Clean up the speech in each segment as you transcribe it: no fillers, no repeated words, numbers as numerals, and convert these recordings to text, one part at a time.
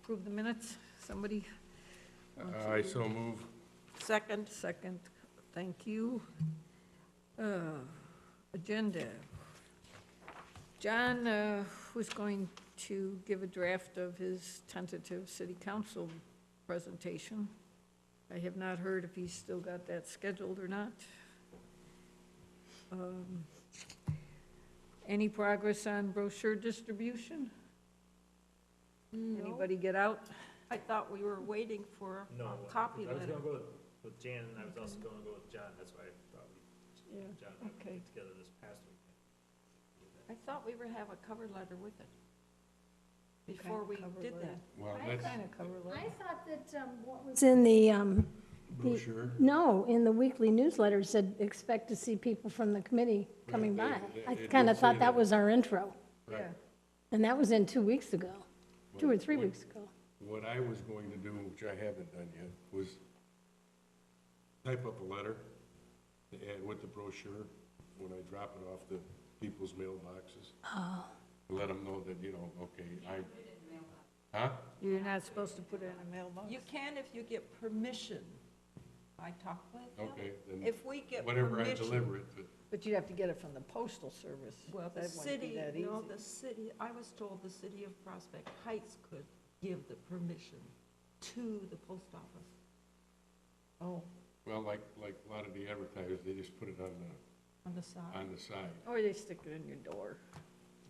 approve the minutes? Somebody? I so move. Second. Second, thank you. Agenda. John was going to give a draft of his tentative city council presentation. I have not heard if he's still got that scheduled or not. Any progress on brochure distribution? No. Anybody get out? I thought we were waiting for No, a copy I was letter. gonna go with Jan, and I was also gonna go with John, that's why I thought Yeah, John and I would okay. get together this past weekend. I thought we would have a cover letter with it before we cover did letter? that. Well, What that's kind of cover letter? I thought that what was in the, brochure. no, in the weekly newsletter said, expect to see people from the committee coming by. I it kind did of thought say that that. was our intro, Right. Yeah, and that was in 2 weeks ago, 2 or 3 What- weeks ago. What I was going to do, which I haven't done yet, was type up a letter to add with the brochure when I drop it off to people's mailboxes. Oh, Let them know that, okay, huh? you're not supposed to put it in a mailbox? You can if you get permission. I talked with him. Okay, then If we get whatever I permission. deliver it, but But you'd have to get it from the postal service. Well, the That wouldn't be city, that no, easy. the city, I was told the city of Prospect Heights could give the permission to the post office. Oh, well, like a lot of the advertisers, they just put it On the side. on the side, or they stick it in your door.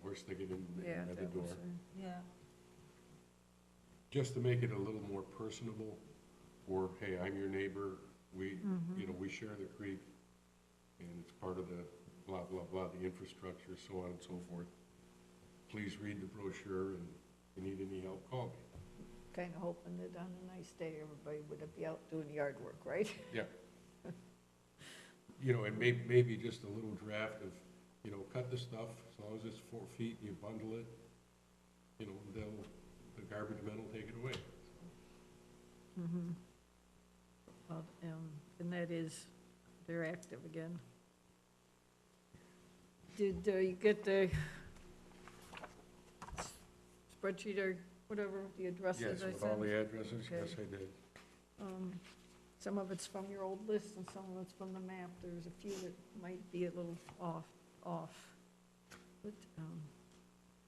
or stick it in Yeah, at the that was door. Yeah. Just to make it a little more personable, or, hey, I'm your neighbor, we, we share the creek, and it's part of the blah, blah, blah, the infrastructure, so on and so forth. Please read the brochure, and if you need any help, call me. Kind of hoping that on a nice day, everybody would be out doing yard work, right? Yeah. And maybe just a little draft of, cut the stuff, as long as it's 4 feet, you bundle it, the garbage men will take it away. Mm-hmm. Well, and that is, they're active again. Did you get the spreadsheet or whatever, the addresses Yes, I with all sent? the addresses, yes, Okay. I did. Some of it's from your old list and some of it's from the map. There's a few that might be a little off. But,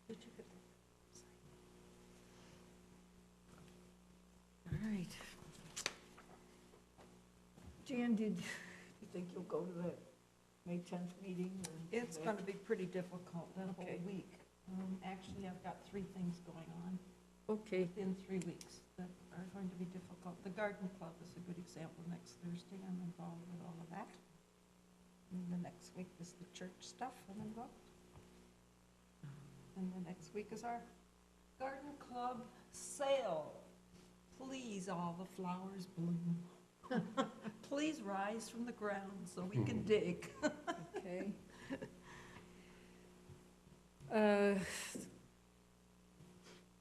Did you get all right. Jan, did you think you'll go to that May 10th meeting? Or It's going to be pretty difficult that Okay. whole week. Actually, I've got 3 things going on Okay, within 3 weeks that are going to be difficult. The garden club is a good example. Next Thursday, I'm involved with all of that. And the next week is the church stuff I'm involved. And the next week is our garden club sale. Please, all the flowers bloom. Please rise from the ground so we can dig. okay.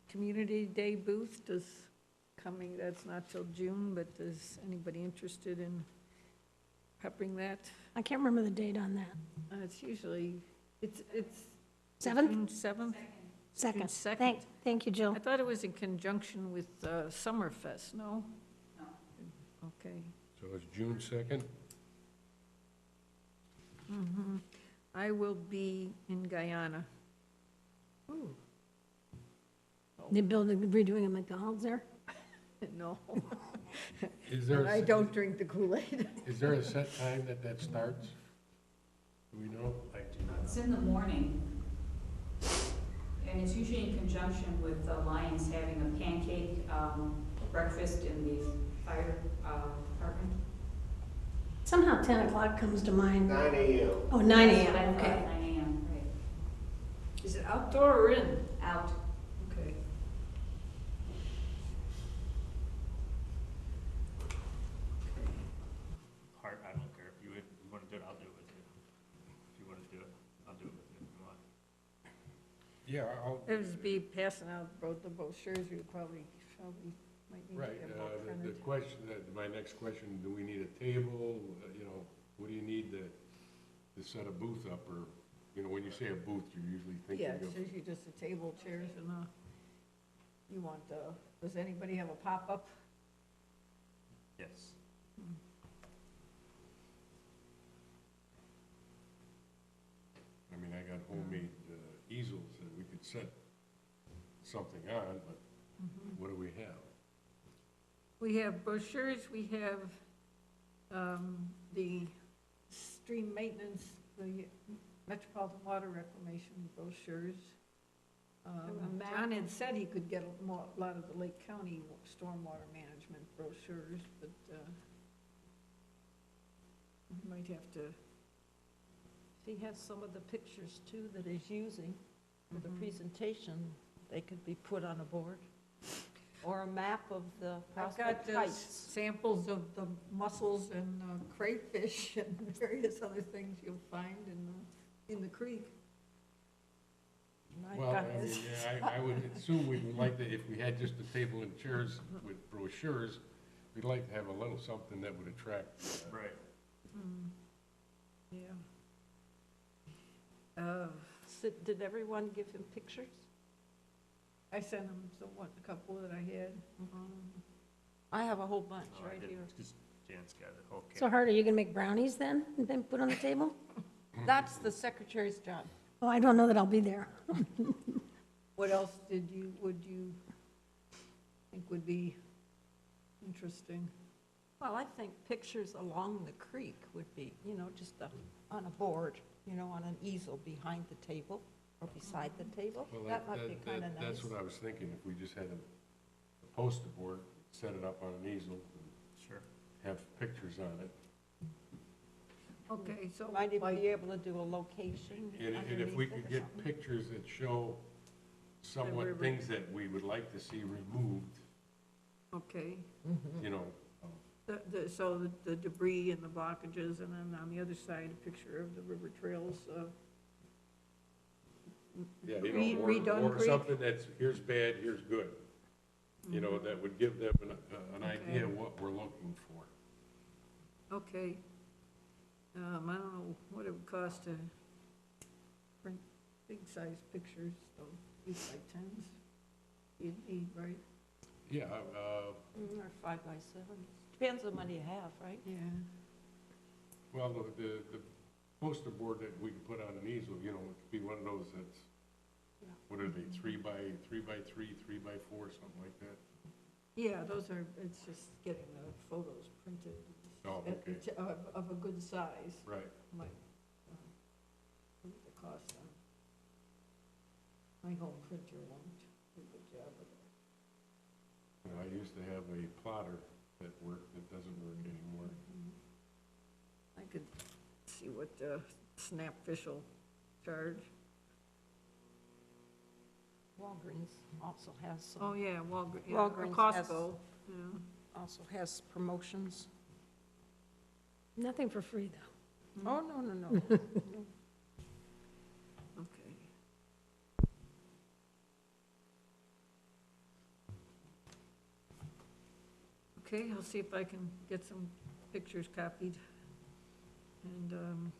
Community Day booth that's not till June, but is anybody interested in peppering that? I can't remember the date on that. It's usually, it's 7th? June 7th? 2nd. second. Thank you, Jill. I thought it was in conjunction with Summerfest, no? No. Okay. So it's June 2nd? Mm-hmm. I will be in Guyana. Ooh. They redoing a McDonald's there? No. Is there, And I don't drink the Kool-Aid. is there a set time that starts? Do we know? It's in the morning, and it's usually in conjunction with the Lions having a pancake breakfast in the fire department. Somehow 10 o'clock comes to mind. 9 a.m. Oh, 9 That's what I a.m., thought, okay. 9 a.m., right. Is it outdoor or in? Out. Okay. Hart, I don't care, if you wanna do it, I'll do it with you. If you wanna do it, I'll do it with you if you want. Yeah, I'll, It was be passing out both the brochures, we probably might need to right, get more the printed. question, my next question, do we need a table? What do you need to set a booth up, or, when you say a booth, you're usually thinking Yeah, of. it's usually just a table, chairs, and You want, does anybody have a pop-up? Yes. I mean, I got homemade easels that we could set something on, but what do we have? We have brochures, we have the stream maintenance, the Metropolitan Water Reclamation brochures. a map John had of- said he could get a lot of the Lake County stormwater management brochures, but we might have to, He has some of the pictures too that he's using for the Mhm. presentation. They could be put on a board. Or a map of the I've Prospect got Heights. samples of the mussels and crayfish and various other things you'll find in the creek. My Well, I goodness. mean, yeah, I would assume we'd like to, if we had just a table and chairs with brochures, we'd like to have a little something that would attract. Right. Yeah. Did everyone give him pictures? I sent him a couple that I had. I have a whole bunch Oh, I right didn't, here. because Jan's got it, okay. So Hart, are you gonna make brownies then, and then put on the table? That's the secretary's job. Oh, I don't know that I'll be there. What else would you think would be interesting? Well, I think pictures along the creek would be, just on a board, on an easel behind the table or beside the table. Well, That might be kind of nice. That's what I was thinking, if we just had a poster board, set it up on an easel, and Sure. have pictures on it. Okay, so Might even like, be able to do a location And if we underneath it could or get something. pictures that show somewhat river. things that we would like to see removed, okay, you know, so the debris and the blockages, and then on the other side, a picture of the river trails. yeah, Redone or creek? something that's, here's bad, here's good. You know, that would give them an idea of what we're looking for. Okay. I don't know what it would cost to print big-size pictures, so 8x10s. You'd need, right? Yeah, Or 5x7. Depends on what you have, right? Yeah. well, the poster board that we can put on an easel, it could be one of those that's, Yeah. what are they, 3x3, 3x4, something like that? Yeah, it's just getting the photos printed. Oh, okay. Of a good size, Right. might, what the cost on. My home printer won't do a good job of that. I used to have a plotter that worked, that doesn't work anymore. I could see what Snapfish will charge. Walgreens also has some. Oh, yeah, Walgreens, Walgreens has- Costco, yeah. Also has promotions. Nothing for free, though. Oh, no. Okay. Okay, I'll see if I can get some pictures copied. And,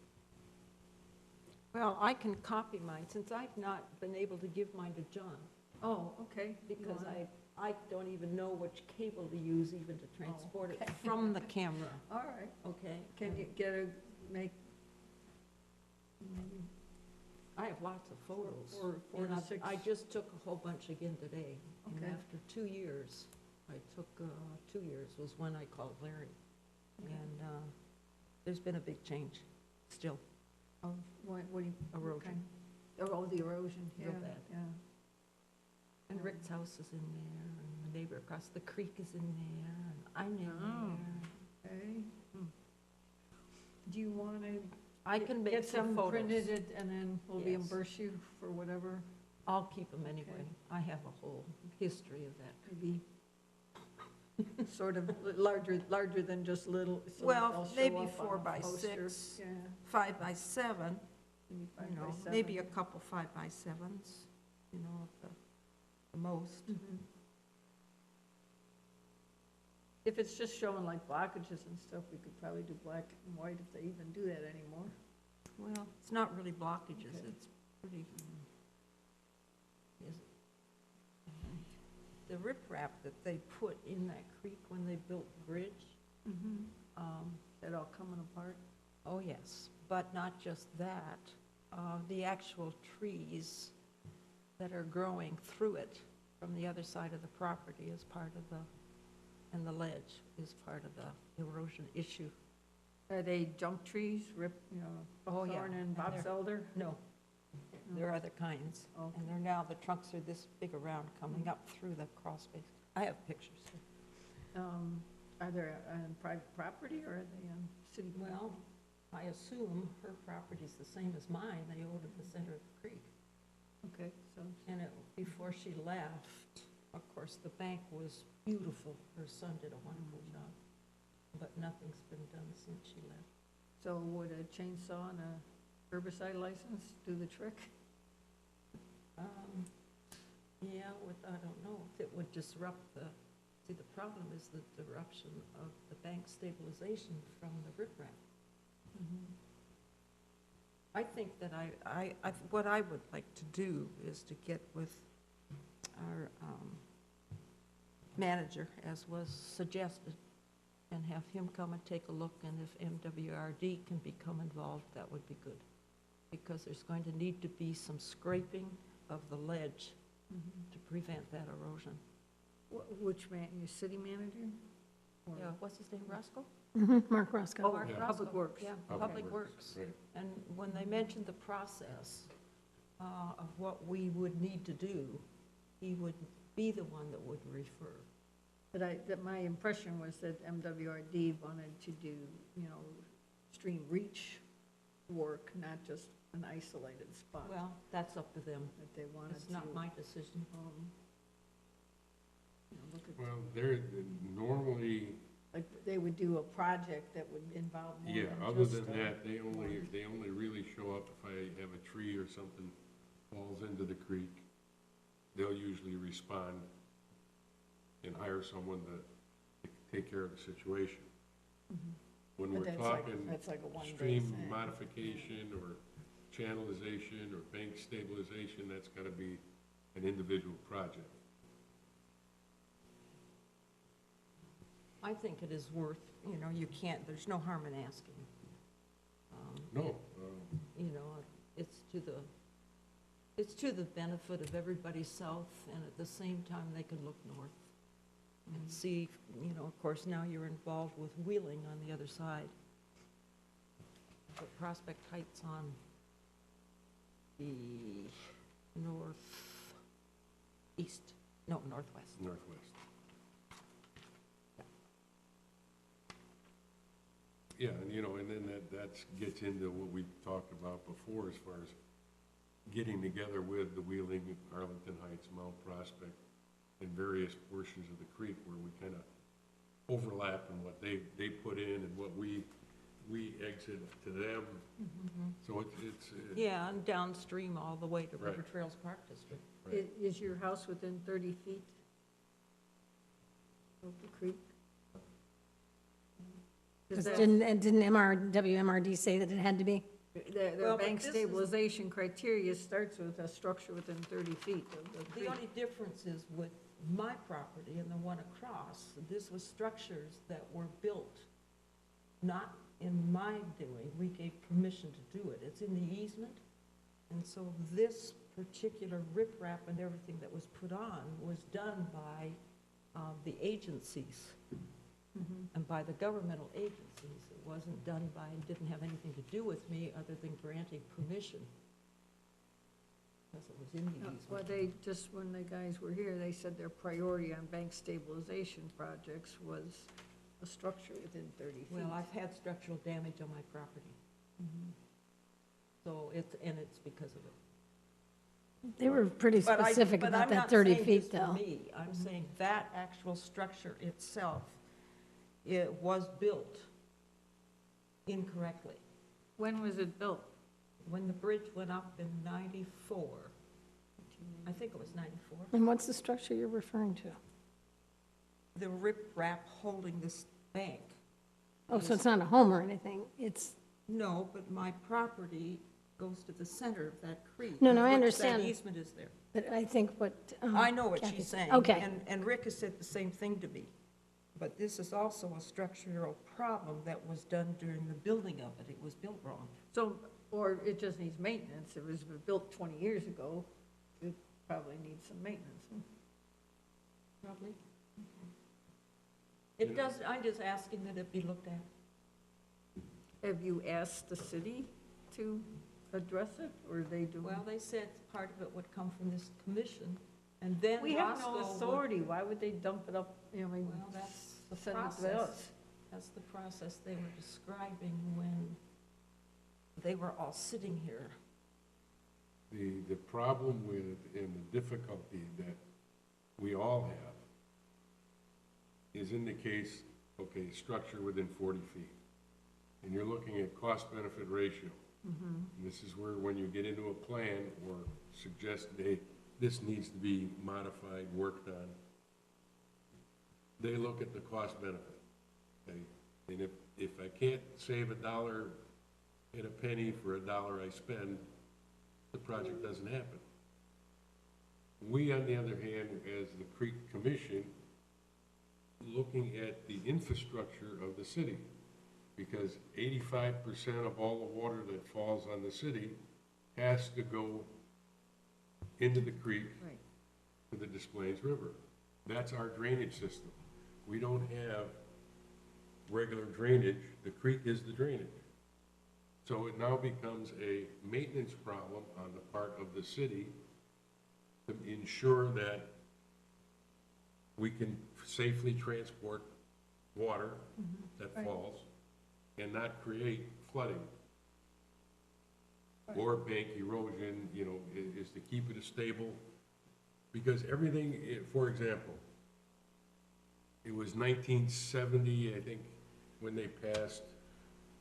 Well, I can copy mine, since I've not been able to give mine to John, oh, okay. You because wanna- I don't even know which cable to use even to transport it okay. from the camera, All right, okay? can you make, maybe I have lots of photos. four And to six? I just took a whole bunch again today. And Okay. after 2 years, I took, 2 years was when I called Larry. Okay. And there's been a big change, still. Of what do you? what Erosion. kind? Oh, the erosion, yeah, Real bad. yeah. And Rick's house is in there, and the neighbor across the creek is in there, and I'm in Oh. there. Okay. Do you want to I can make get some some photos. printed and then we'll Yes. reimburse you for whatever, I'll keep them anyway. Okay. I have a whole history of that. maybe sort of larger than just little? so Well, they'll show maybe up on 4 a by poster. 6. Yeah, 5 by 7, maybe 5 by maybe a 7. couple 5 by 7s, at the most. Mhm. If it's just showing like blockages and stuff, we could probably do black and white if they even do that anymore. Well, it's not really blockages, Okay. it's pretty, is it? the riprap that they put in that creek when they built the bridge, That all coming apart? oh, yes, but not just that, the actual trees that are growing through it from the other side of the property is part of the, and the ledge is part of the erosion issue. Are they junk trees, Oh, yeah. thorn and And box they're- elder? No, there are other kinds. Okay. And they're now, the trunks are this big around coming up through the crawl space. I have pictures. Are they on private property or are they on city? Well, I assume her property's the same as mine. They own at the center of the creek. Okay, so, And before she left, of course, the bank was beautiful. Her son did a wonderful job. But nothing's been done since she left. so would a chainsaw and a herbicide license do the trick? Yeah, I don't know, if it would disrupt see, the problem is the disruption of the bank stabilization from the riprap. I think that what I would like to do is to get with our manager, as was suggested, and have him come and take a look, and if MWRD can become involved, that would be good. Because there's going to need to be some scraping of the ledge to prevent that erosion. Which man, your city manager? Or- Yeah, what's his name, Roscoe? Mark Roscoe. Oh, Mark yeah. Public Roscoe, Works. Yeah, Public Public Works, Works. right. And when they mentioned the process of what we would need to do, he would be the one that would refer. But that my impression was that MWRD wanted to do, stream reach work, not just an isolated spot. Well, that's up to them. That they wanted It's to. not my decision. Look at, Well, they're normally, like, they would do a project that would involve more yeah, than other just than a- that, they only really show up if I have a tree or something falls into the creek. They'll usually respond and hire someone to take care of the situation. When But we're that's like- talking that's like a one-day stream thing. modification or channelization or bank stabilization, that's gotta be an individual project. I think it is worth, you can't, there's no harm in asking. No, It's to the benefit of everybody south, and at the same time, they can look north and see, of course, now you're involved with Wheeling on the other side. But Prospect Heights on the northwest. northwest. Yeah, and then that gets into what we talked about before as far as getting together with the Wheeling, Arlington Heights, Mount Prospect, and various portions of the creek where we kind of overlap in what they put in and what we exit to them. So it's. Yeah, and downstream all the way to Right. River Trails Park District. Right. Is your house within 30 feet of the creek? Is that- Didn't WMRD say that it had to be? Their Well, but bank this is- stabilization criteria starts with a structure within 30 feet of the The creek. only difference is with my property and the one across, this was structures that were built, not in my doing. We gave permission to do it. It's in the easement. And so this particular riprap and everything that was put on was done by the agencies and by the governmental agencies. It wasn't done by, didn't have anything to do with me other than granting permission. Because it was in the easement. Well, when the guys were here, they said their priority on bank stabilization projects was a structure within 30 feet. Well, I've had structural damage on my property. So it's because of it. They were pretty But specific I'm about that not 30 saying feet, this for though. me. I'm saying that actual structure itself, it was built incorrectly. When was it built? When the bridge went up in 94, I think it was 94, And what's the structure you're referring to? the riprap holding this bank. Oh, so it's not a home or anything, it's, No, but my property goes to the center of that creek. No, of no, I which understand. That easement is there. But I think what. I know what Kathy she's said. saying. Okay, And Rick has said the same thing to me. But this is also a structural problem that was done during the building of it. It was built wrong. So, or it just needs maintenance. It was built 20 years ago. It probably needs some maintenance. Probably. It does, I'm just asking that it be looked at. Have you asked the city to address it, or they do? Well, they said part of it would come from this commission, and then We have no Roscoe would. authority. Why would they dump it up, you know, I mean, Well, that's the send it to process. us? That's the process they were describing when they were all sitting here. The problem with, and the difficulty that we all have is in the case, okay, structure within 40 feet. And you're looking at cost-benefit ratio. And this is where, when you get into a plan or suggest, hey, this needs to be modified, worked on, they look at the cost-benefit, okay? And if I can't save $1 and a penny for $1 I spend, the project doesn't happen. We, on the other hand, as the Creek Commission, looking at the infrastructure of the city, because 85% of all the water that falls on the city has to go into the creek Right. to the Des Plaines River. That's our drainage system. We don't have regular drainage. The creek is the drainage. So it now becomes a maintenance problem on the part of the city to ensure that we can safely transport water that Right. falls and not create flooding. Or bank erosion, you know, is to keep it stable. Because everything, for example, it was 1970, I think, when they passed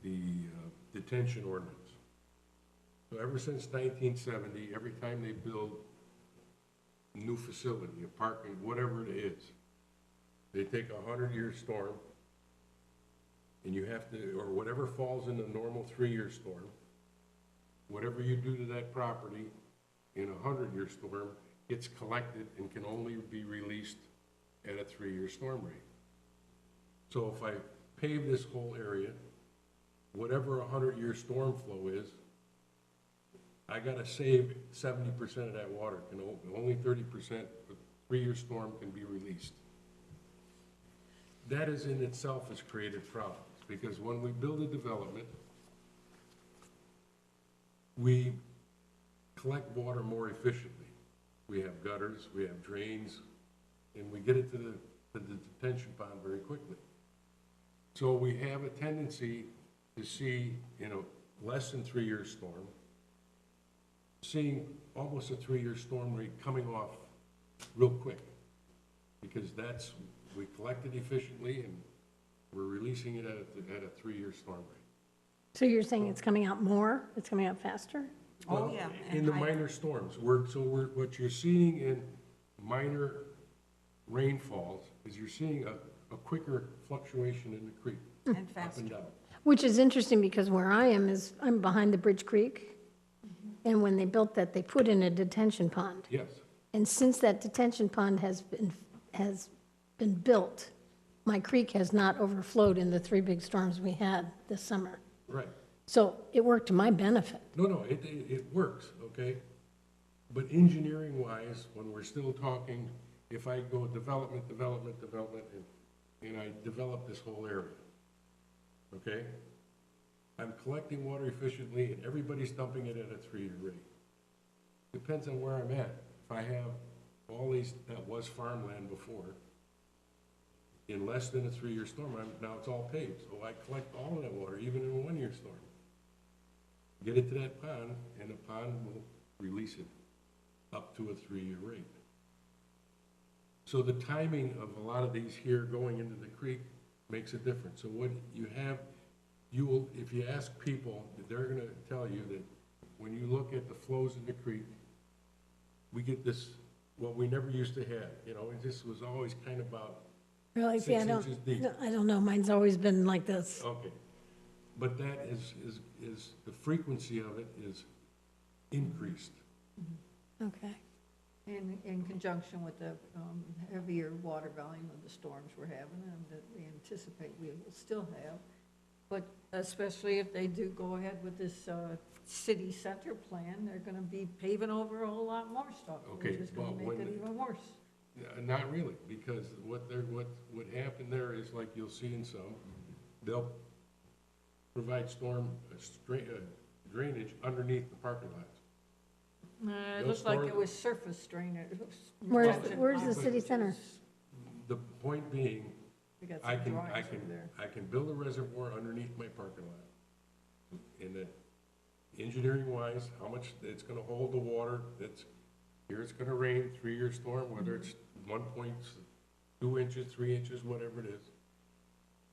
the detention ordinance. So ever since 1970, every time they build a new facility, a parking, whatever it is, they take a 100-year storm, and you have to, or whatever falls in the normal 3-year storm, whatever you do to that property in a 100-year storm gets collected and can only be released at a 3-year storm rate. So if I pave this whole area, whatever a 100-year storm flow is, I gotta save 70% of that water, can only 30%, a 3-year storm can be released. That is in itself has created problems, because when we build a development, we collect water more efficiently. We have gutters, we have drains, and we get it to the detention pond very quickly. So we have a tendency to see, you know, less than 3-year storm, seeing almost a 3-year storm rate coming off real quick, because that's, we collect it efficiently and we're releasing it at a 3-year storm rate. so you're saying it's coming out more, it's coming out faster? Oh, Well, yeah. In and the I- minor storms, what you're seeing in minor rainfalls is you're seeing a quicker fluctuation in the creek, And up faster. and down. Which is interesting because where I am is, I'm behind the Bridge Creek. And when they built that, they put in a detention pond. Yes, And since that detention pond has been built, my creek has not overflowed in the 3 big storms we had this summer. right. So it worked to my benefit. No, it works, okay? But engineering-wise, when we're still talking, if I go development, and I develop this whole area, okay? I'm collecting water efficiently, and everybody's dumping it at a 3-year rate. Depends on where I'm at. If I have all these, that was farmland before, in less than a 3-year storm, now it's all paved, so I collect all of that water, even in a 1-year storm. Get it to that pond, and the pond will release it up to a 3-year rate. So the timing of a lot of these here going into the creek makes a difference. So what you have, you will, if you ask people, they're gonna tell you that when you look at the flows in the creek, we get this, what we never used to have, you know, it just was always kind of about Really, see, 6 inches deep. I don't know, mine's always been like this. Okay, but that is the frequency of it is increased. Okay. In conjunction with the heavier water volume of the storms we're having and that we anticipate we will still have. But especially if they do go ahead with this city center plan, they're gonna be paving over a whole lot more stuff, which Okay, is gonna well, make when it the- even worse. Not really, because what happened there is, like you'll see in some, they'll provide drainage underneath the parking lots. It They'll looked like store- it was surface drainage. Where's the city center? The point being, We got I some can, drawings over there. I can build a reservoir underneath my parking lot. And that, engineering-wise, how much it's gonna hold the water, here it's gonna rain, 3-year storm, whether it's 1.2 inches, 3 inches, whatever it is.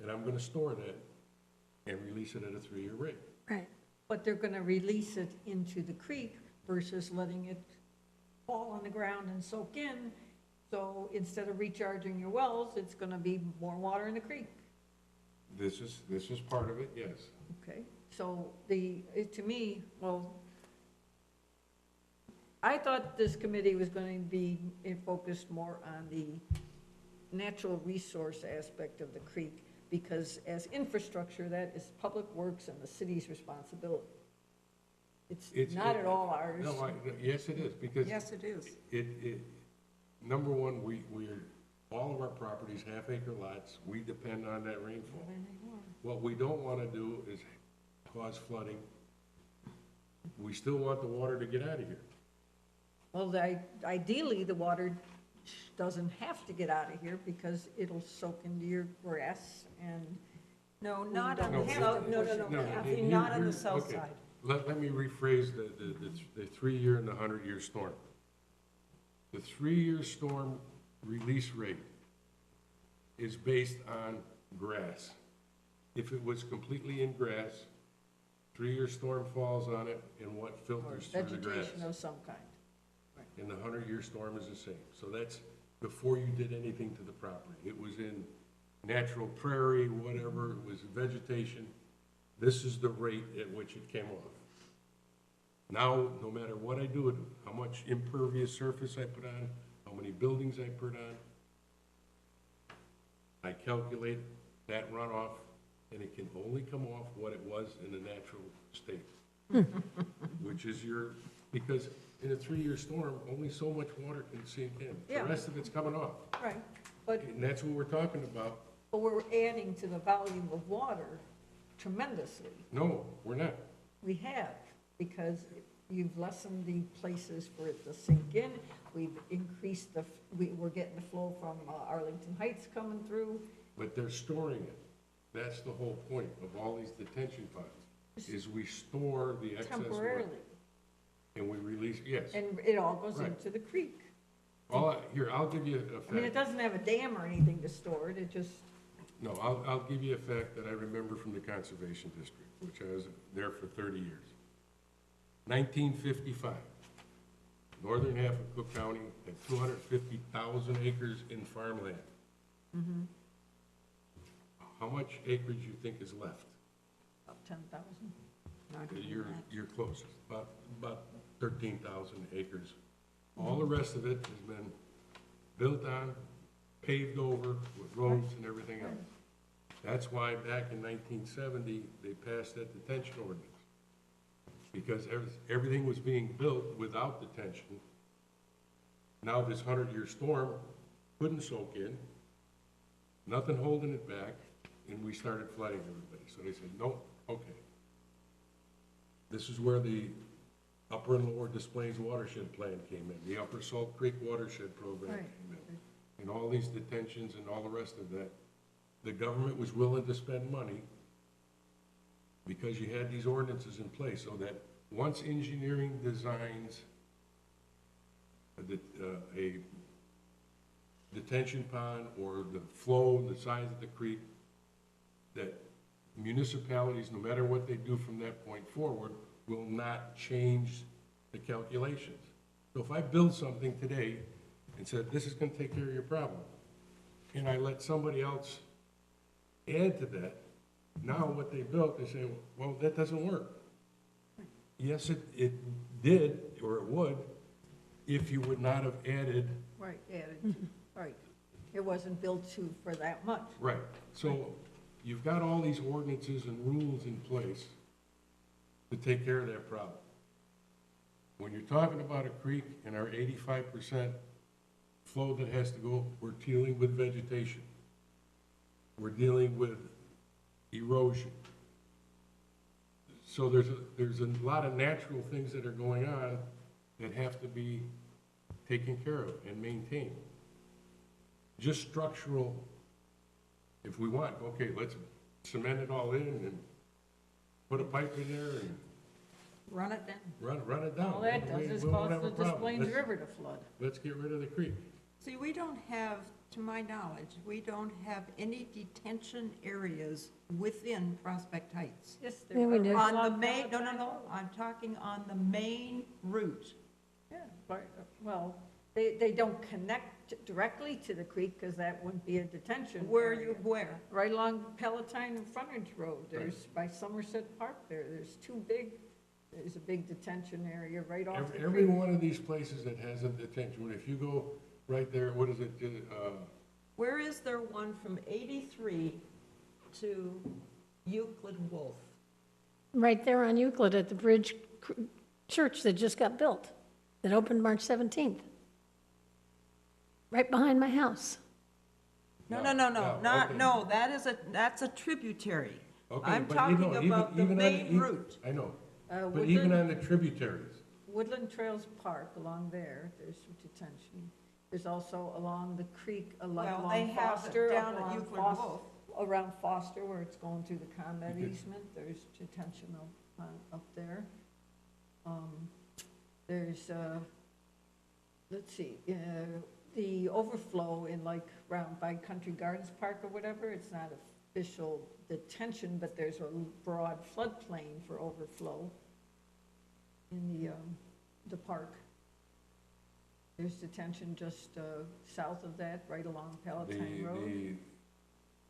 And I'm gonna store that and release it at a 3-year rate. Right. But they're gonna release it into the creek versus letting it fall on the ground and soak in. So instead of recharging your wells, it's gonna be more water in the creek. This is part of it, yes. Okay, so to me, well, I thought this committee was going to be focused more on the natural resource aspect of the creek, because as infrastructure, that is public works and the city's responsibility. It's not at all ours. No, yes, it is, because Yes, it is. number one, all of our properties, half-acre lots, we depend on that rainfall. What we don't wanna do is cause flooding. We still want the water to get out of here. Well, ideally, the water doesn't have to get out of here because it'll soak into your grass and. No, not on No, the no, south, no, Kathy, here- not on the here- south okay. side. Let me rephrase the 3-year and the 100-year storm. The 3-year storm release rate is based on grass. If it was completely in grass, 3-year storm falls on it, and what filters through the grass? Vegetation of some kind. And the 100-year storm is the same. So that's before you did anything to the property. It was in natural prairie, whatever, it was vegetation. This is the rate at which it came off. Now, no matter what I do, how much impervious surface I put on, how many buildings I put on, I calculate that runoff, and it can only come off what it was in the natural state. Which is because in a 3-year storm, only so much water can sink in. Yeah. The rest of it's coming off. Right, but And that's what we're talking about. we're adding to the volume of water tremendously. No, we're not. We have, because you've lessened the places for it to sink in. We've increased we're getting the flow from Arlington Heights coming through. But they're storing it. That's the whole point of all these detention ponds, is we store the excess water. Temporarily, And we release, yes. and it all goes Right. into the creek. Here, I'll give you a I mean, it fact. doesn't have a dam or anything to store it, it just, No, I'll give you a fact that I remember from the Conservation District, which I was there for 30 years. 1955, northern half of Cook County had 250,000 acres in farmland. How much acreage you think is left? about 10,000. You're close, about 13,000 acres. All the rest of it has been built on, paved over with roads and everything else. That's why back in 1970, they passed that detention ordinance. Because everything was being built without detention. Now this 100-year storm couldn't soak in, nothing holding it back, and we started flooding everybody. So they said, no, okay. This is where the Upper and Lower Des Plaines Watershed Plan came in, the Upper Salt Creek Watershed Program Right. came in, and all these detentions and all the rest of that. The government was willing to spend money because you had these ordinances in place, so that once engineering designs a detention pond or the flow, the size of the creek, that municipalities, no matter what they do from that point forward, will not change the calculations. So if I build something today and said, this is gonna take care of your problem, and I let somebody else add to that, now what they built, they say, well, that doesn't work. Yes, it did, or it would, if you would not have added, Right, added, right. It wasn't built for that much. right. So you've got all these ordinances and rules in place to take care of that problem. When you're talking about a creek and our 85% flow that has to go, we're dealing with vegetation. We're dealing with erosion. So there's a lot of natural things that are going on that have to be taken care of and maintained. Just structural, if we want, okay, let's cement it all in and put a pipe in there and Run it down. run it down. All that does is We won't cause have a the Des problem. Plaines Let's- River to flood. Let's get rid of the creek. See, we don't have, to my knowledge, we don't have any detention areas within Prospect Heights. Yes, Yeah, we do. On the main, no, I'm talking on the main route. Yeah, but, well, they don't connect directly to the creek, because that wouldn't be a detention area. Where? Right along Palatine and Frontage Road, there's, by Somerset Park there, there's a big detention area right off the creek. Every one of these places that has a detention, if you go right there, what is it, Where is there one from 83 to Euclid Wolf? Right there on Euclid at the Bridge Church that just got built, that opened March 17th. Right behind my house. No, that's a tributary. okay, I'm but you talking know, about the even on main route. I know, but Woodland- even on the tributaries, Woodland Trails Park, along there, there's some detention. There's also along the creek, like Well, they along have Foster, it down at along Euclid Foster, Wolf. around Foster, where it's going through the ComEd Okay. easement, there's detention up there. There's, let's see, the overflow in like round by Country Gardens Park or whatever, it's not official detention, but there's a broad floodplain for overflow in the park. There's detention just south of that, right along Palatine Road.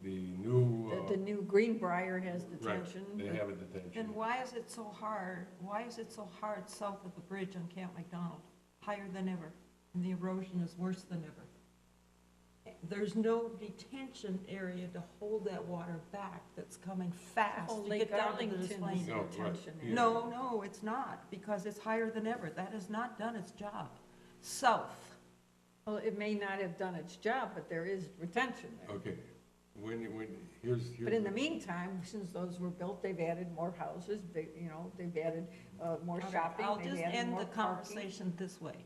the new, The new Greenbrier has right, detention. they but- have a detention. Then why is it so hard south of the bridge on Camp McDonald? Higher than ever, and the erosion is worse than ever. There's no detention area to hold that water back that's coming fast Oh, to Lake get down to the Arlington Des is Plaines. No, right, detention yeah. area. No, it's not, because it's higher than ever. That has not done its job. South. Well, it may not have done its job, but there is retention there. Okay, here's. But in the meantime, since those were built, they've added more houses, they've added more Okay, shopping, I'll they've just added end more the parking. conversation this way.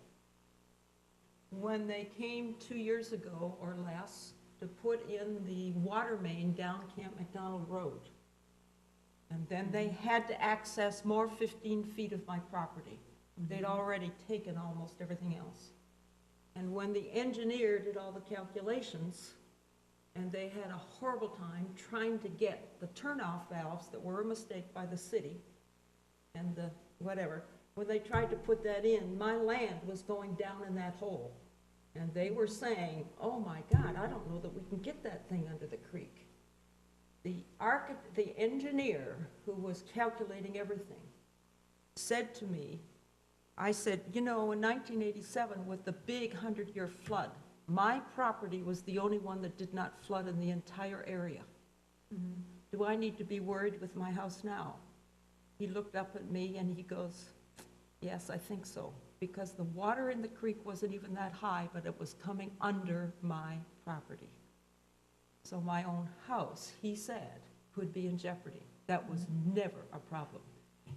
When they came 2 years ago or less to put in the water main down Camp McDonald Road, and then they had to access more 15 feet of my property. They'd already taken almost everything else. And when the engineer did all the calculations, and they had a horrible time trying to get the turnoff valves that were a mistake by the city, and the whatever, when they tried to put that in, my land was going down in that hole. And they were saying, oh my God, I don't know that we can get that thing under the creek. The engineer who was calculating everything said to me, I said, in 1987 with the big 100-year flood, my property was the only one that did not flood in the entire area. Do I need to be worried with my house now? He looked up at me and he goes, yes, I think so, because the water in the creek wasn't even that high, but it was coming under my property. So my own house, he said, could be in jeopardy. That was never a problem.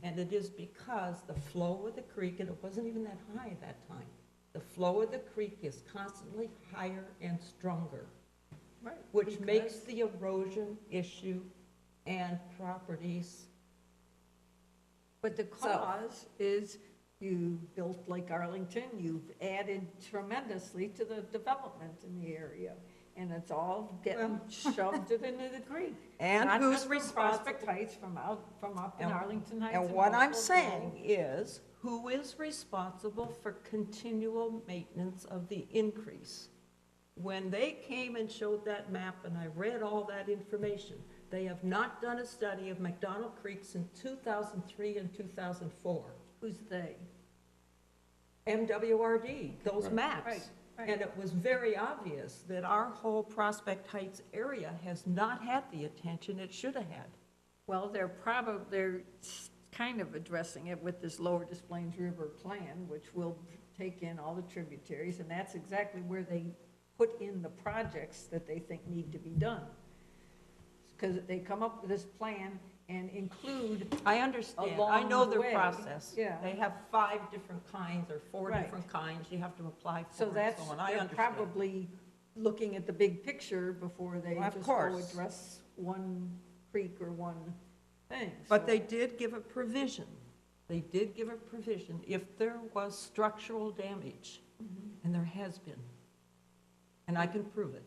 And it is because the flow of the creek, and it wasn't even that high at that time, the flow of the creek is constantly higher and stronger, Right, which because- makes the erosion issue and properties. But the cause is you built Lake Arlington, you've added tremendously to the development in the area. And it's all getting shoved it into the creek. And Not who's just from Prospect responsible? Heights, from up in And- Arlington Heights. And what I'm Buffalo saying Grove. is, Who is responsible for continual maintenance of the increase? When they came and showed that map and I read all that information, they have not done a study of McDonald Creeks in 2003 and 2004. Who's they? MWRD, those Right. maps. Right. And it was very obvious that our whole Prospect Heights area has not had the attention it should have had. Well, they're kind of addressing it with this Lower Des Plaines River plan, which will take in all the tributaries, and that's exactly where they put in the projects that they think need to be done. Because they come up with this plan and include, I understand, I Along know the their way, process. yeah. They have 5 different kinds or 4 Right. different kinds you have to apply for so and that's, so on. I they're understand. probably looking at the big picture before they Of just go course. address one creek or one thing. But So- they did give a provision. They did give a provision if there was structural damage, and there has been, and I can prove it.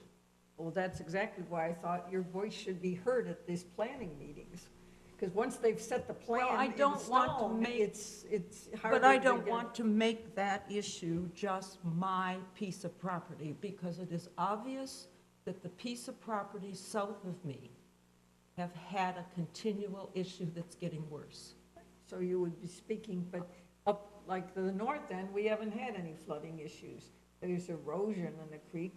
Well, that's exactly why I thought your voice should be heard at these planning meetings. Because once they've set the plan Well, I in don't want to stone, make- it's harder But I to don't get- want to make that issue just my piece of property, because it is obvious that the piece of property south of me have had a continual issue that's getting worse. So you would be speaking, but up like the north end, we haven't had any flooding issues. There's erosion in the creek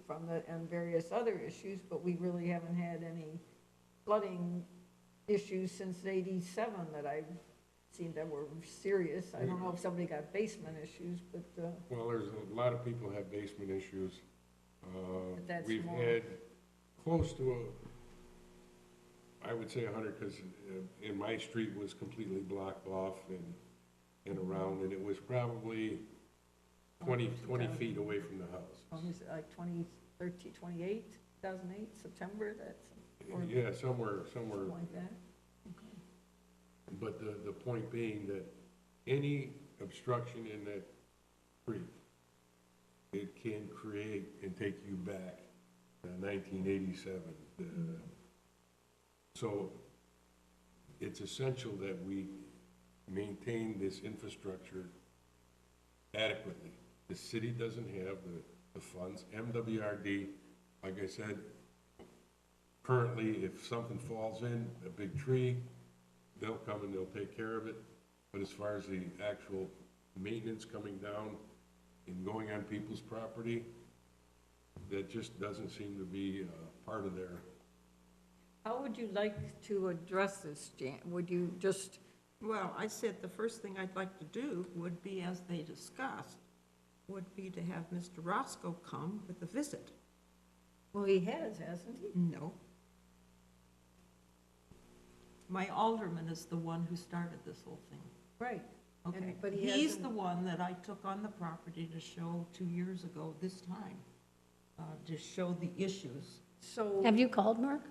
and various other issues, but we really haven't had any flooding issues since '87 that I've seen that were serious. I don't know if somebody got basement issues, but, Well, there's a lot of people have basement issues. That's We've more- had close to I would say 100, because in my street was completely blocked off and around, and it was probably 20 feet away from the house. was it like 2013, 2008, September, or Yeah, somewhere, something like that? but the point being that any obstruction in that creek, it can create and take you back to 1987. So it's essential that we maintain this infrastructure adequately. The city doesn't have the funds. MWRD, like I said, currently, if something falls in, a big tree, they'll come and they'll take care of it. But as far as the actual maintenance coming down and going on people's property, that just doesn't seem to be part of their. How would you like to address this, Jan? Would you just, Well, I said the first thing I'd like to do would be, as they discussed, would be to have Mr. Roscoe come with a visit. well, he has, hasn't he? No. My alderman is the one who started this whole thing. Right. Okay, And- but he he's hasn't- the one that I took on the property to show 2 years ago this time, to show the issues. So, Have you called Mark?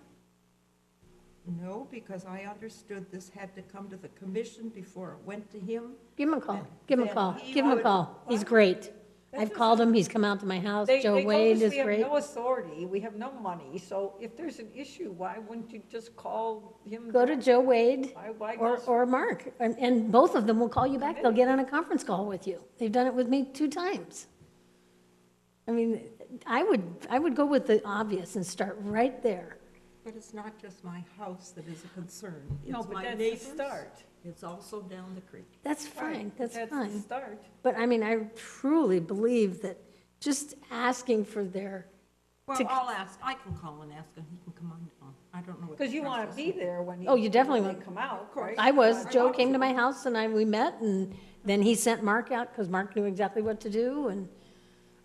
No, because I understood this had to come to the commission before it went to him. Give him a call. Give him a Then call. he Give him a would- call. He's great. I've called him. He's come out to my house. they Joe told Wade us is we have great. no authority, we have no money, so if there's an issue, why wouldn't you just call him? Go to Joe Wade Why or, go- or Mark, and both of them will call you back. They'll get on a conference call with you. They've done it with me 2 times. I mean, I would go with the obvious and start right there. But it's not just my house that is a concern. No, It's but my that's the neighbors. start. It's also down the creek. That's fine, Right, that's the fine. start. But I mean, I truly believe that just asking for their, Well, To- I'll ask, I can call and ask him, he can come on down. I don't know what. Because the you want to process be is. there when Oh, you definitely when want- they come out, right? I was, I Joe want came to to. my house and we met, and then he sent Mark out, because Mark knew exactly what to do, and,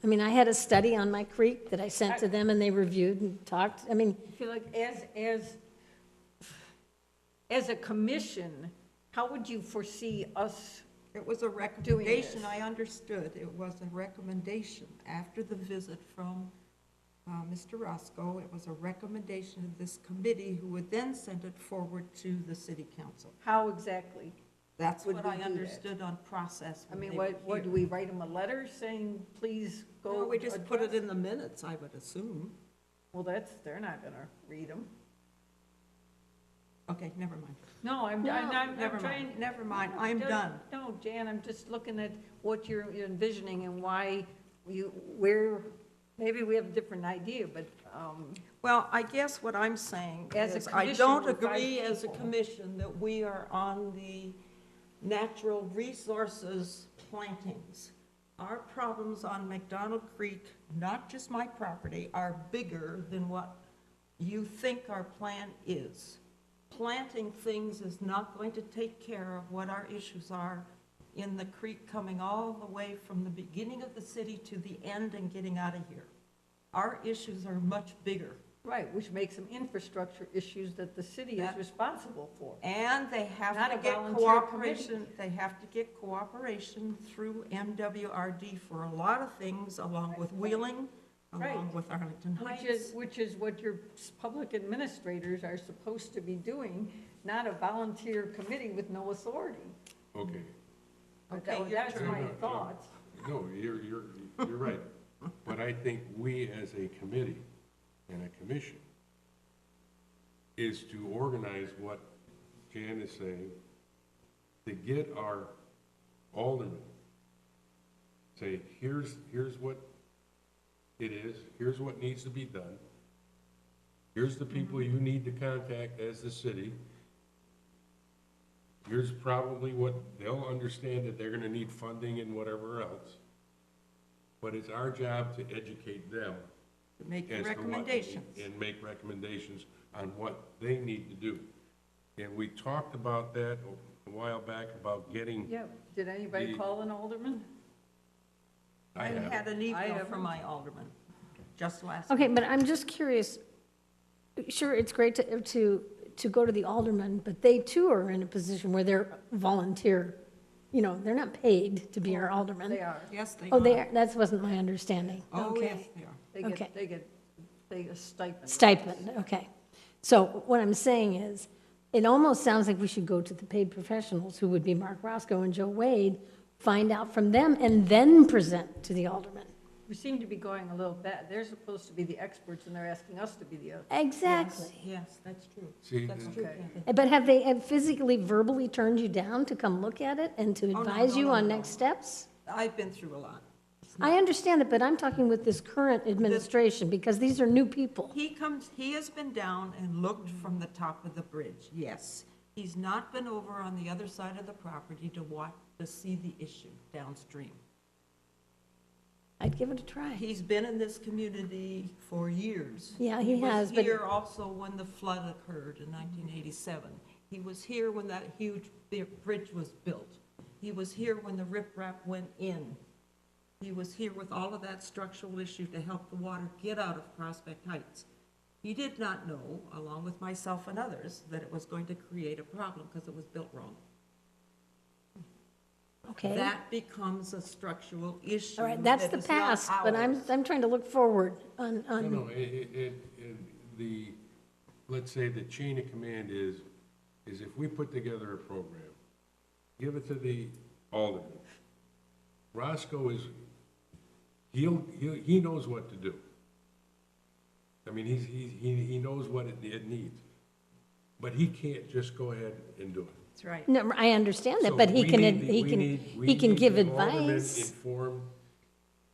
I mean, I had a study on my creek that I sent to them, and they reviewed and talked, I mean, I feel like as a commission, how would you foresee us? It was a this. recommendation, I understood. It was a recommendation. After the visit from Mr. Roscoe, it was a recommendation of this committee, who would then send it forward to the city council. How exactly? That's Would what we I do that? understood on process. I when mean, they what were do here. we write them a letter saying, please go? No, we just put it address? in the minutes, I would assume. Well, they're not gonna read them. Okay, never mind. No, I'm Never trying. mind, never mind, I'm Just- done. No, Jan, I'm just looking at what you're envisioning and why maybe we have a different idea, but, Well, I guess what I'm saying As a is, I commission, don't we're 5 agree as a people. commission that we are on the natural resources plantings. Our problems on McDonald Creek, not just my property, are bigger than what you think our plan is. Planting things is not going to take care of what our issues are in the creek, coming all the way from the beginning of the city to the end and getting out of here. Our issues are much bigger. Right, which makes them infrastructure issues that the city is That- responsible for. And they have Not to a get volunteer cooperation, they have to get cooperation through MWRD for a lot of things, along with Wheeling, along Right. with Arlington Which Heights. is what your public administrators are supposed to be doing, not a volunteer committee with no authority. Okay. But Okay, your that's turn. my No, no, no. thoughts. No, you're right. But I think we as a committee and a commission is to organize what Jan is saying, to get our aldermen, say, here's what it is, here's what needs to be done, here's the people you need to contact as the city, here's probably what, they'll understand that they're gonna need funding and whatever else, but it's our job to educate them To make as to what- recommendations. and make recommendations on what they need to do. And we talked about that a while back, about getting, Yeah, did anybody The- call an alderman? I I have, had an I email haven't. from my alderman just last Okay, week. but I'm just curious, sure, it's great to go to the alderman, but they too are in a position where they're volunteer, you know, they're not paid to be our alderman. They are. Yes, they are. Oh, they are, that wasn't my understanding. Oh, Okay. yes, they are. Okay. They get a stipend. Stipend, okay. So what I'm saying is, it almost sounds like we should go to the paid professionals, who would be Mark Roscoe and Joe Wade, find out from them, and then present to the alderman. We seem to be going a little bad. They're supposed to be the experts, and they're asking us to be the, Exactly. Yes, that's true. see, That's true, Okay. Kathy. But have they have physically, verbally turned you down to come look at it and to no, advise no, you no, on no. next steps? I've been through a lot. I understand that, but I'm talking with this current administration, because these are new people. He has been down and looked from the top of the bridge, yes. He's not been over on the other side of the property to see the issue downstream. I'd give it a try. He's been in this community for years. Yeah, he has, He but- was here also when the flood occurred in 1987. He was here when that huge bridge was built. He was here when the riprap went in. He was here with all of that structural issue to help the water get out of Prospect Heights. He did not know, along with myself and others, that it was going to create a problem because it was built wrong. Okay, That becomes a structural issue. all right, that's that the is not past, but ours. I'm trying to look forward on, no, let's say the chain of command is if we put together a program, give it to the alderman. Roscoe he knows what to do. I mean, he knows what it needs, but he can't just go ahead and do it. That's right. no, I understand that, So but he we can, need the- he we can, need- we he can need give the alderman advice. informed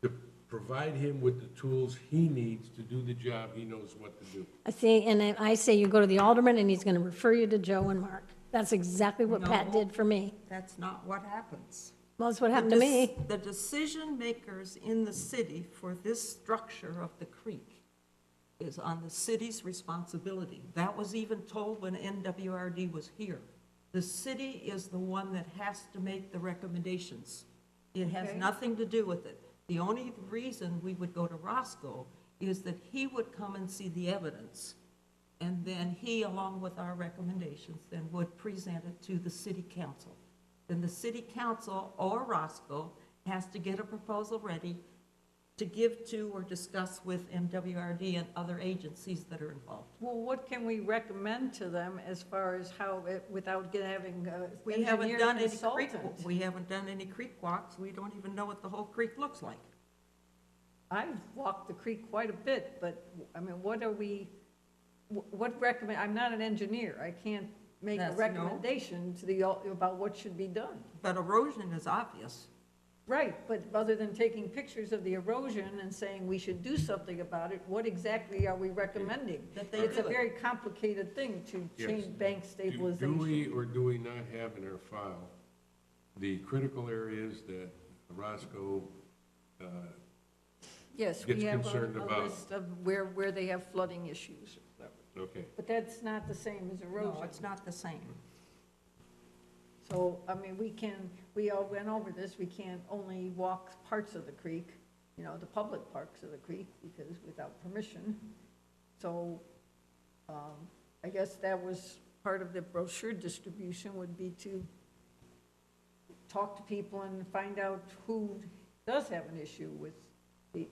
to provide him with the tools he needs to do the job he knows what to do. I see, and I say you go to the alderman, and he's gonna refer you to Joe and Mark. That's exactly what Pat No. did for me. That's not what happens. Well, that's what happened to me. The decision makers in the city for this structure of the creek is on the city's responsibility. That was even told when NWRD was here. The city is the one that has to make the recommendations. It has Okay. nothing to do with it. The only reason we would go to Roscoe is that he would come and see the evidence. And then he, along with our recommendations, then would present it to the city council. Then the city council or Roscoe has to get a proposal ready to give to or discuss with MWRD and other agencies that are involved. well, what can we recommend to them as far as how, without having We haven't engineer done any creek, consultant? we haven't done any creek walks. We don't even know what the whole creek looks like. I've walked the creek quite a bit, but, I mean, what are we, what recommend, I'm not an engineer, I can't make a That's- no. recommendation to about what should be done. But erosion is obvious. Right, but other than taking pictures of the erosion and saying we should do something about it, what exactly are we recommending? That they It's a do it. very complicated thing to Yes. change bank Do stabilization. we or do we not have in our file the critical areas that Roscoe Yes, we gets have concerned a about. list of where they have flooding issues. Okay, But that's not the same as No, erosion. it's not the same. So, I mean, we all went over this, we can't only walk parts of the creek, you know, the public parts of the creek, because without permission. So, I guess that was part of the brochure distribution, would be to talk to people and find out who does have an issue with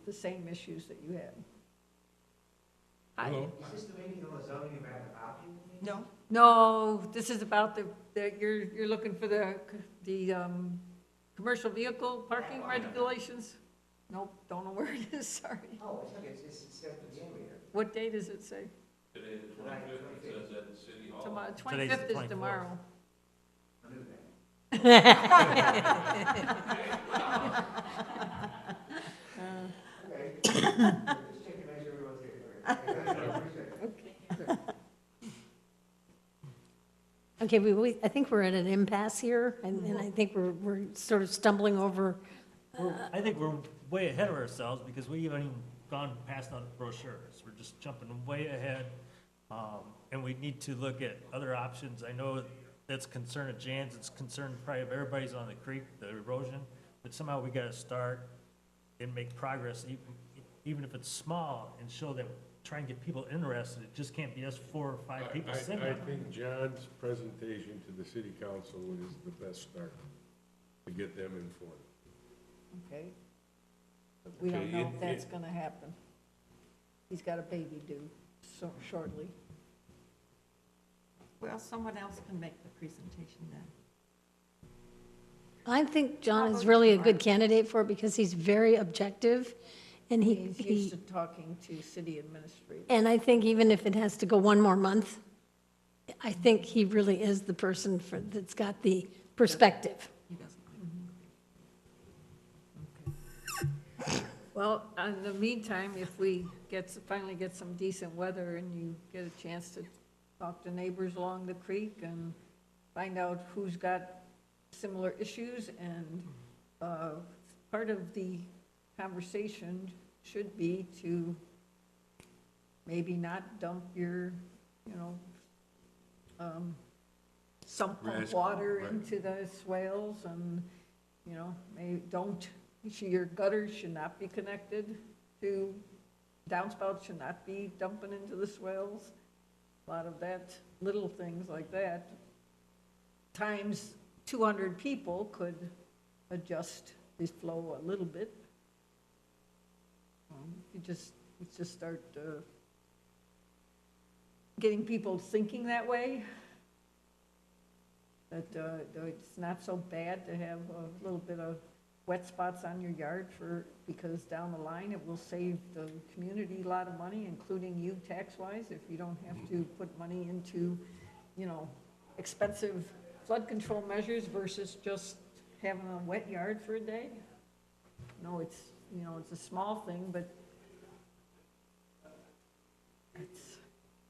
the same issues that you had. hello, Is this the meeting on the zoning about the property? No? No, this is about you're looking for the commercial vehicle parking regulations? Nope, don't know where it is, sorry. Oh, it's okay, it's set to begin with. What date does it say? Today, the 25th, it says at City Hall. Tomorrow, Today's the 25th is 24th. tomorrow. I knew that. Okay. Just checking to make sure everyone's here. Okay, I appreciate it. Okay, I think we're at an impasse here, and I think we're sort of stumbling over. I think we're way ahead of ourselves because we haven't even gone past the brochures. We're just jumping way ahead. And we need to look at other options. I know that's concern of Jan's, it's concern probably of everybody's on the creek, the erosion, but somehow we gotta start and make progress, even if it's small, and show that, try and get people interested. It just can't be us 4 or 5 people sitting I there. think John's presentation to the city council is the best start to get them informed. Okay. But we don't Okay, know if that's gonna happen. He's got a baby due shortly. Well, someone else can make the presentation then. I think John is really a good candidate for it because he's very objective, and He's used to talking to city administrators. and I think even if it has to go one more month, I think he really is the person that's got the perspective. He doesn't. Well, in the meantime, if we finally get some decent weather and you get a chance to talk to neighbors along the creek and find out who's got similar issues, and part of the conversation should be to maybe not dump your, sump pump Grass, water right. into the swales, and, maybe your gutters should not be connected to, downspouts should not be dumping into the swales. A lot of that, little things like that, times 200 people could adjust the flow a little bit. You just start getting people thinking that way, that it's not so bad to have a little bit of wet spots on your yard because down the line, it will save the community a lot of money, including you tax-wise, if you don't have to put money into, expensive flood control measures versus just having a wet yard for a day. No, it's a small thing, but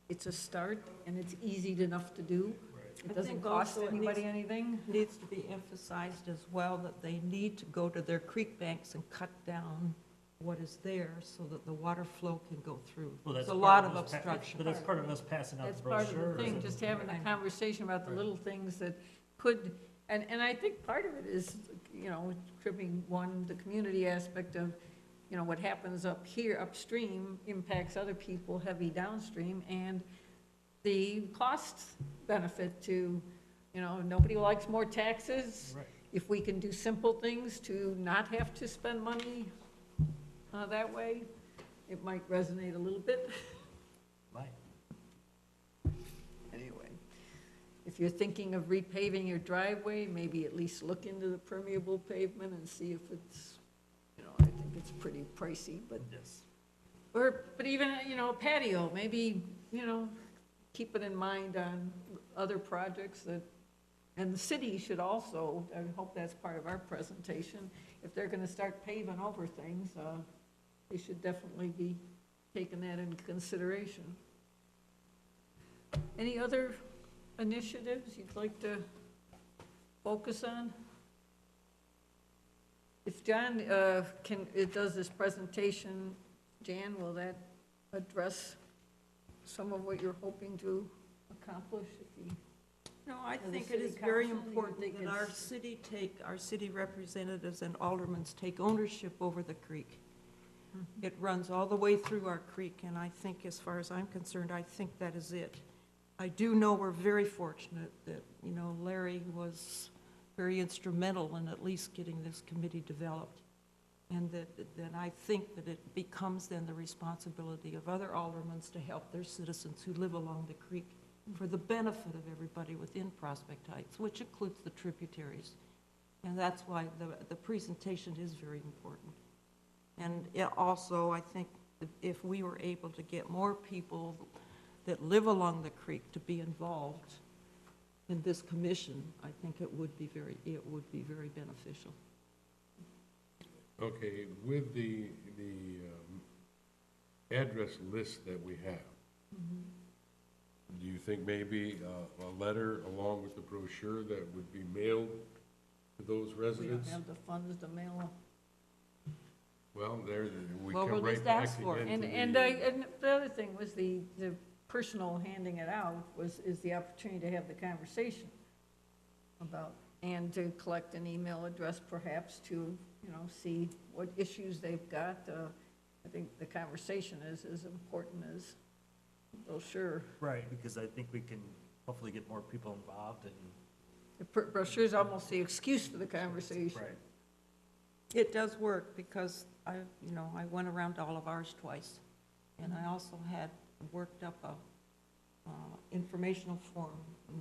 it's a start, and it's easy enough to do. It I doesn't think cost also it anybody anything. Needs to be emphasized as well that they need to go to their creek banks and cut down what is there so that the water flow can go through. Well, There's that's a part lot of us pa- obstruction. But that's part of us passing out That's the part of brochure. the thing, just having a conversation about the little things that could, and I think part of it is, tripping the community aspect of, what happens up here upstream impacts other people heavy downstream, and the cost benefit to, nobody likes more taxes. Right. If we can do simple things to not have to spend money that way, it might resonate a little bit. Right. Anyway, if you're thinking of repaving your driveway, maybe at least look into the permeable pavement and see if it's, I think it's pretty pricey, but, Yes. but even, a patio, maybe, keep it in mind on other projects that, and the city should also, I hope that's part of our presentation, if they're gonna start paving over things, they should definitely be taking that into consideration. Any other initiatives you'd like to focus on? If John does this presentation, Jan, will that address some of what you're hoping to accomplish if he? No, I the think it city is very council, you important think that our it's- city representatives and aldermen take ownership over the creek. It runs all the way through our creek, and I think, as far as I'm concerned, I think that is it. I do know we're very fortunate that, Larry was very instrumental in at least getting this committee developed. And that I think that it becomes then the responsibility of other aldermen to help their citizens who live along the creek for the benefit of everybody within Prospect Heights, which includes the tributaries. And that's why the presentation is very important. And also, I think that if we were able to get more people that live along the creek to be involved in this commission, I think it would be very beneficial. Okay, with the address list that we have, do you think maybe a letter along with the brochure that would be mailed to those We don't residents? have the funds to mail them. Well, we Well, come we'll right just back ask for it. again And to and the other thing was the personal handing it out is the opportunity to have the conversation about, and to collect an email address perhaps to, see what issues they've got. I think the conversation is as important as the brochure. Right, because I think we can hopefully get more people involved and. The brochure's almost the excuse for the conversation. Right. It does work because I went around all of ours twice. And I also had worked up a informational form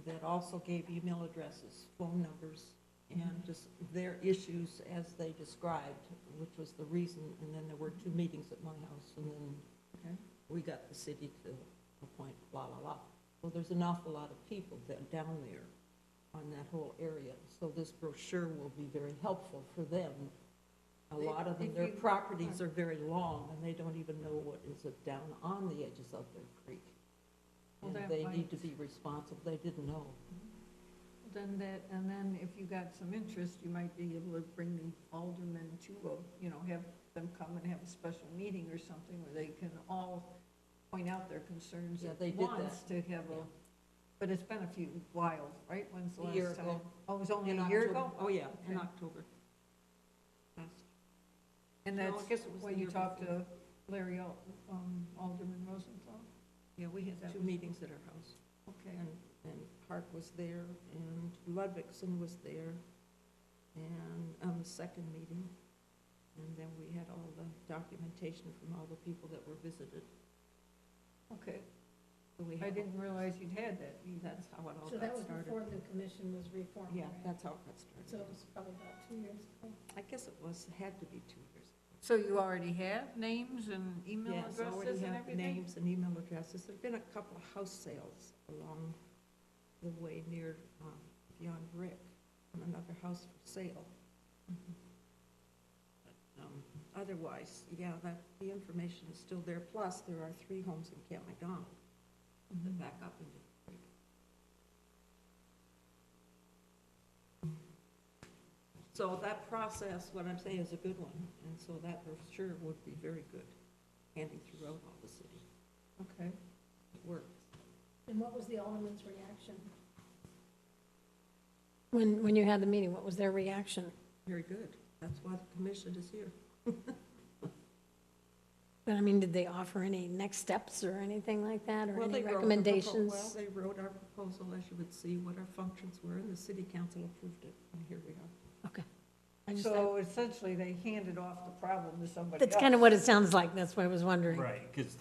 that also gave email addresses, phone numbers, and just their issues as they described, which was the reason. And then there were 2 meetings at my house, and then Okay. we got the city to appoint blah, blah, blah. Well, there's an awful lot of people down there on that whole area. So this brochure will be very helpful for them. A lot of them, If their you- properties are very long, and they don't even know what is down on the edges of their creek. Well, And that they might- need to be responsible, they didn't know. Then if you got some interest, you might be able to bring the aldermen to, have them come and have a special meeting or something where they can all point out their concerns Yeah, at they did that. once to have Yeah. but it's been a while, right? When's the A year last time? ago. Oh, it was only In a year October. ago? Oh, yeah, in Okay. October. And No, I that's guess it was the when you year talked before. to Larry, Alderman Rosenthal? Yeah, we had That 2 was- meetings at our house. Okay. And Hart was there, and Ludwigson was there, and on the second meeting. And then we had all the documentation from all the people that were visited. Okay. So we I had, didn't realize you'd had that. that's how it all So that got was started. before the commission was reformed, Yeah, right? that's how it got started. So it was probably about 2 years ago. I guess it had to be 2 years. So you already have names and email Yes, I already addresses and have everything? names and email addresses. There've been a couple of house sales along the way near beyond Rick, and another house for sale. But, otherwise, yeah, the information is still there. Plus, there are 3 homes in Camp McDonald that back up into the creek. So that process, what I'm saying, is a good one, and so that brochure would be very good, handing throughout all the city. Okay. It works. And what was the alderman's reaction? When you had the meeting, what was their reaction? Very good. That's why the commission is here. But I mean, did they offer any next steps or anything like that, or Well, any they wrote the recommendations? Well, they wrote our proposal, as you would see, what our functions were, and the city council approved it, and here we are. Okay. I just- So essentially, they handed off the problem to somebody else. That's kind of what it sounds like, that's why I was wondering. Right, because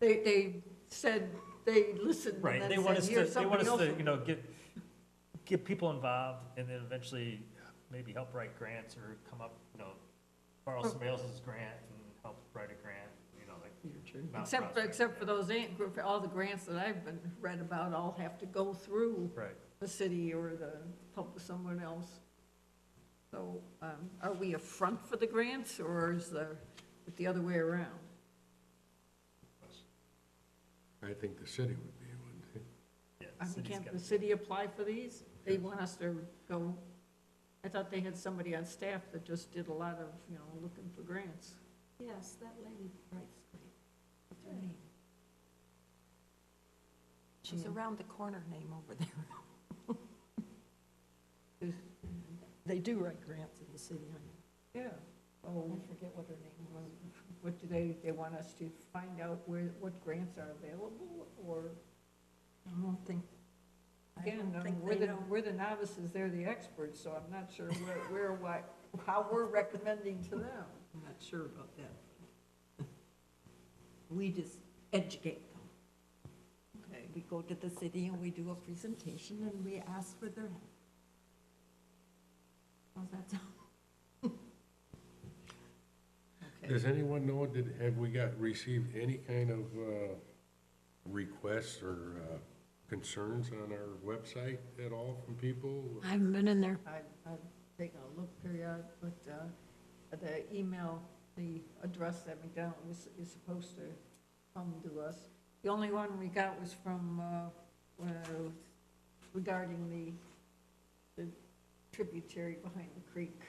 They said, they listened right, and they then want said, us here's to, they want somebody us else. to, get people involved and then eventually maybe help write grants or come up, borrow somebody else's grant and help write a grant, like. Mount Prospect. Except for those, all the grants that I've been read about all have to go through Right. the city or someone else. So, are we a front for the grants, or is it the other way around? I think the city would be one. Yeah, I mean, city's can't gotta the do it. city apply for these? They want us to go I thought they had somebody on staff that just did a lot of, looking for grants. Yes, that lady writes great. What's her name? She's Yeah. around the corner name over there. There's- They do write grants in the city, I know. Yeah. Oh, I forget what her name was. what do they want us to find out what grants are available, or? I don't think Again, think we're they the, know. we're the novices, they're the experts, so I'm not sure how we're recommending to them. I'm not sure about that. We just educate them. Okay. We go to the city and we do a presentation and we ask for their help. How's that sound? Does anyone know, have we received any kind of requests or concerns on our website at all from people? I haven't been in there. I've taken a look period, but the email, the address that McDonald is supposed to come to us. The only one we got was from, regarding the tributary behind the creek.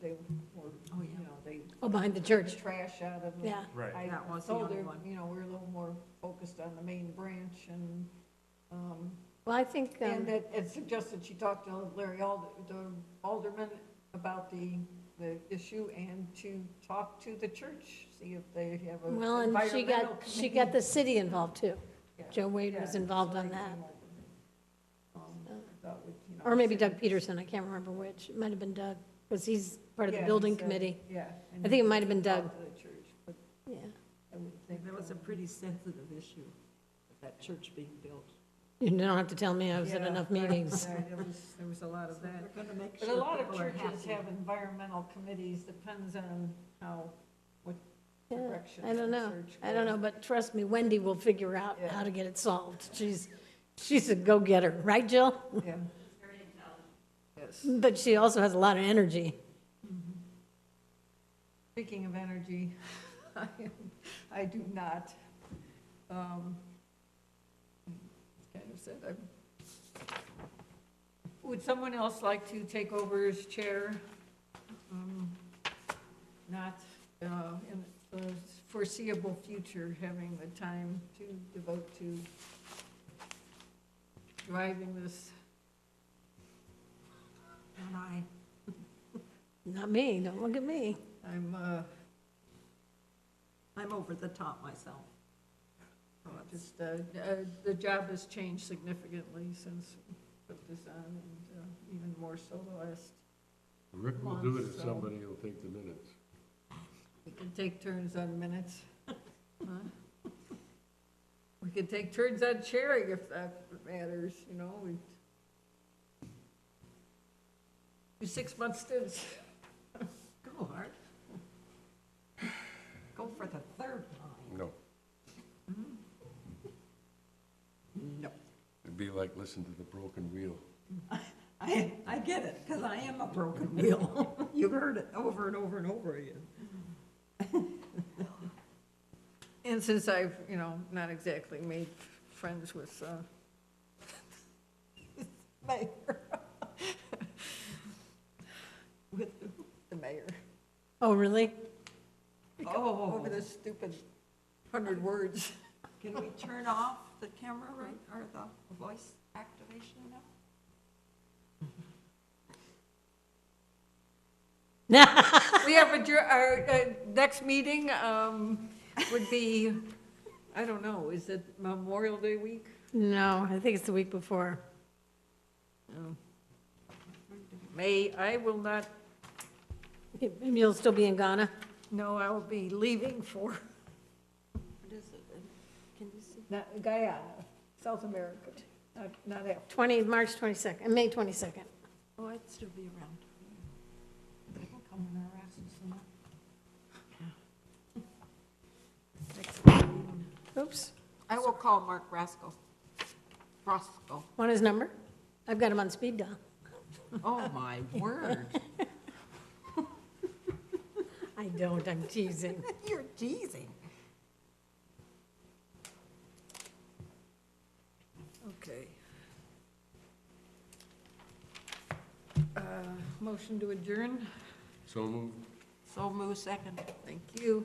They were, Oh, yeah. they Oh, behind the church. trash out of them. Yeah. Right. I That was the told only her, one. we're a little more focused on the main branch, and, Well, I think, and that it suggested she talked to Larry the alderman about the issue, and to talk to the church, see if they have a well, and she environmental got committee. the city involved too. Yeah. Joe Wade was Yeah, involved so on they that. came over. I thought Or maybe city- Doug Peterson, I can't remember which. It might have been Doug, because he's part of the Yeah, building he said- committee. Yeah. and I think it he might have been talked Doug. to the church, but Yeah. I would think. That was a pretty sensitive issue, that church being built. You don't have to tell me, I was at Yeah, enough right, meetings. yeah, there was a lot of So that. we're gonna make But sure a lot of people are churches happy. have environmental committees, depends on what Yeah, direction. I don't the know. church I don't know, goes. but trust me, Wendy will figure out Yeah. how to get it solved. She's a go-getter, right, Jill? Yeah. Yes. But she also has a lot of energy. Speaking of energy, I do not. Kind of said, would someone else like to take over as chair? Not in the foreseeable future, having the time to devote to driving this. And I, Not me, don't look at me. I'm over the top myself. Just, the job has changed significantly since we put this on, and even more so the last. Rick will do it if So- somebody will take the minutes. We can take turns on minutes. Huh? We could take turns on chairing if that matters, we do 6-month stints. Go, Art. Go for the third time. No, No. it'd be like listen to the broken wheel. I get it, because I am a broken wheel. You've heard it over and over and over again. And since I've, not exactly made friends with, mayor. With the mayor. Oh, really? Oh. Over this stupid 100 words. Can we turn off the camera, right, or the voice activation now? We have our next meeting, would be, I don't know, is it Memorial Day week? No, I think it's the week before. I will not, Okay, maybe you'll still be in Ghana? no, I will be leaving for What is it? Can you see? Guyana, South America, not after. March 22nd, May 22nd. Oh, I'd still be around. They can come in our asses and Oops. I will call Mark Roscoe. Want his number? I've got him on speed dial. Oh, my word. I don't, I'm teasing. You're teasing. Okay. motion to adjourn. So moved. So move second. Thank you.